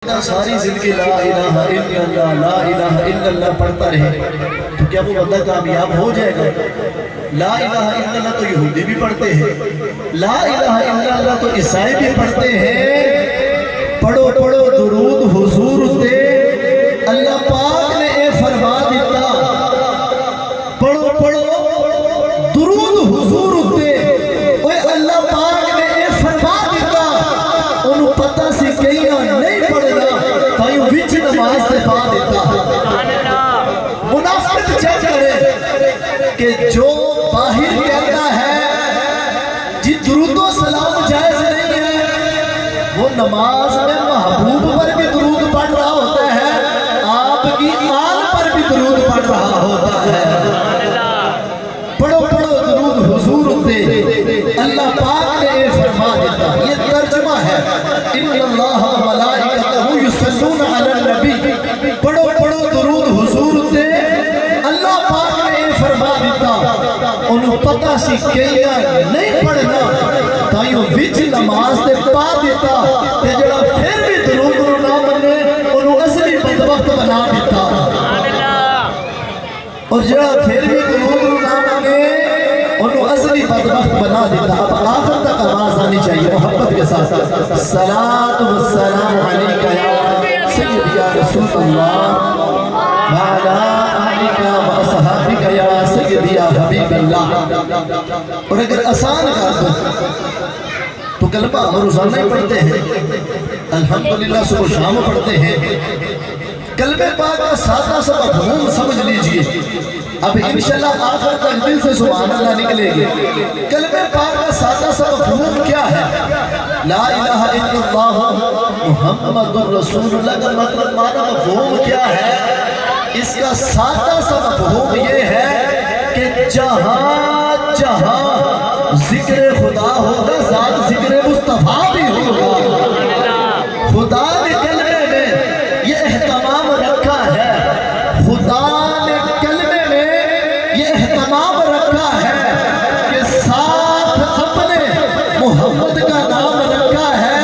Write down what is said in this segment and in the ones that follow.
ساری زندگی لا الہ الا اللہ لا الہ الا اللہ پڑھتا رہے تو کیا وہ بندہ کامیاب ہو جائے گا؟ لا الہ الا اللہ تو یہودی بھی پڑھتے ہیں، لا الہ الا اللہ تو عیسائی بھی پڑھتے ہیں۔ پڑھو پڑھو درود حضور تے، اللہ پاک نے اے فرما دیتا، پڑھو پڑھو درود حضور تے، اوے اللہ پاک نے اے فرما دیتا، انہوں پتہ سی کہیاں نہیں پڑھنا تائیوں وچ نماز سے پا دیتا۔ منافقت چیک کرے کہ جو باہر کہتا ہے جی درود و سلام جائز نہیں ہے، وہ نماز میں محبوب پر بھی درود پڑھ رہا ہوتا ہے، آپ کی آل پر بھی درود پڑھ رہا ہوتا ہے۔ پڑھو پڑھو درود حضور تے، اللہ پاک نے اے فرما دیتا، یہ ترجمہ ہے ان اللہ و ملائکتہ یصلون علی النبی، پڑھو پڑھو درود حضور تے، اللہ پاک نے اے فرما دیتا، انہوں پتہ سی کہیاں نہیں پڑھنا تائیوں وچ نماز تے پا دیتا، تے جڑا پھر بھی درود نہ منے انہوں اصلی بدبخت بنا دیتا، اور جڑا پھر بھی درود نہ منے انہوں اصلی بدبخت بنا دیتا۔ اب آخر تک آواز آنی چاہیے محبت کے ساتھ، صلاۃ و السلام علیکہ یا سید یا رسول اللہ وعلا آلکہ و اصحابکہ یا سید یا حبیب اللہ۔ اور اگر آسان کر دو تو کلمہ ہم روزانہ ہی پڑھتے ہیں، الحمدللہ صبح و شام پڑھتے ہیں، کلمہ پاک کا سادہ سا مفہوم سمجھ لیجئے، اب انشاءاللہ آخر تک دل سے سبحان اللہ نکلے گے۔ کلمہ پاک کا سادہ سا مفہوم کیا ہے؟ لا الہ الا اللہ محمد رسول اللہ کا مطلب معنی مفہوم کیا ہے؟ اس کا سادہ سا مفہوم یہ ہے کہ جہاں جہاں ذکر خدا ہوگا ذات ذکر مصطفیٰ بھی ہوگا۔ خدا نے کلمے میں یہ اہتمام رکھا ہے، خدا نے کلمے میں یہ اہتمام رکھا ہے کہ ساتھ اپنے محمد کا نام رکھا ہے۔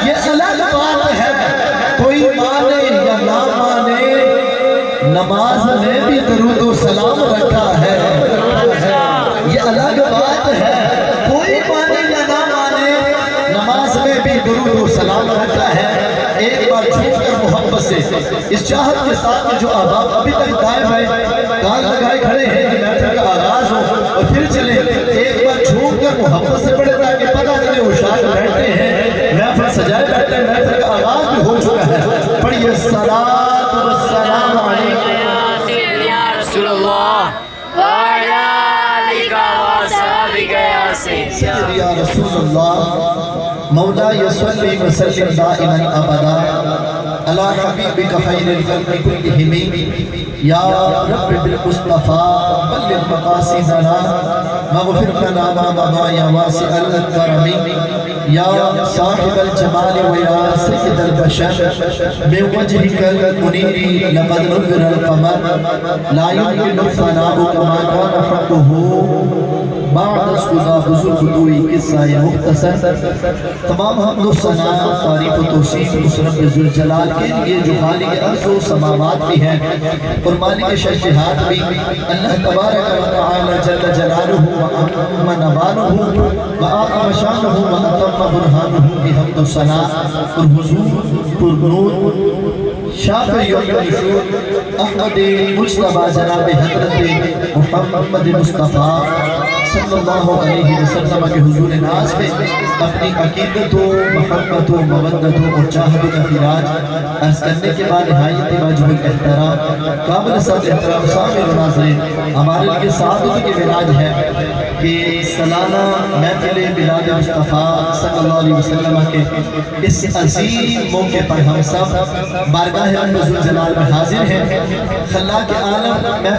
یہ الگ بات ہے، کوئی مانے یا نہ مانے، نماز میں بھی درود و سلام رکھا ہے، یہ الگ بات ہے، کوئی مانے یا نہ مانے، نماز میں بھی درود و سلام رکھا ہے۔ ایک بار چھوٹ کر محبت سے اس چاہت کے ساتھ جو احباب ابھی تک دائیں بائیں کان لگائے کھڑے ہیں کہ محفل کا آغاز ہو اور پھر چلیں، ایک بار چھوٹ کر محبت سے پڑھے تاکہ پتہ چلے وہ شاید بیٹھتے ہیں، محفل سجائے بیٹھتے ہیں، محفل کا آغاز بھی ہو چکا ہے۔ پڑھیے صلاۃ و السلام علیکہ یا رسول اللہ وعلا آلکہ و اصحابکہ یا سید یا رسول اللہ مولا یصلی وسلم دائما ابدا علی حبیبک خیر الخلق کلہم یا رب بالمصطفیٰ بلغ مقاصدنا واغفر لنا ما مضى یا واسع الکرم یا صاحب الجمال و یا سید البشر من وجهک المنیر لقد نور القمر لا يمكن الثناء كما كان حقه بعد اس قضا بزرگ دوئی قصہ مختصر۔ تمام حمد و ثنا تعریف و توصیف اس رب ذوالجلال کے لیے جو خالق ارض و سماوات بھی ہے اور مالک شجہات بھی، اللہ تبارک و تعالی جل جلالہ و اعظم نوالہ و اعظم شانہ و اتم برہانہ کی حمد و ثنا اور حضور پر نور شافع یوم النشور احمد مجتبی جناب حضرت محمد مصطفیٰ صلی اللہ علیہ وسلم کے حضور ناز میں اپنی عقیدت و محبت و مودت اور چاہت و اخراج عرض کرنے کے بعد نہایت واجب الاحترام قابل صد احترام سامع و ناظرین، ہمارے لیے سعادت کی معراج ہے کہ سالانہ محفل میلاد مصطفیٰ صلی اللہ علیہ وسلم کے اس عظیم موقع پر ہم سب بارگاہ رب ذوالجلال میں حاضر ہیں۔ خلاق عالم محفل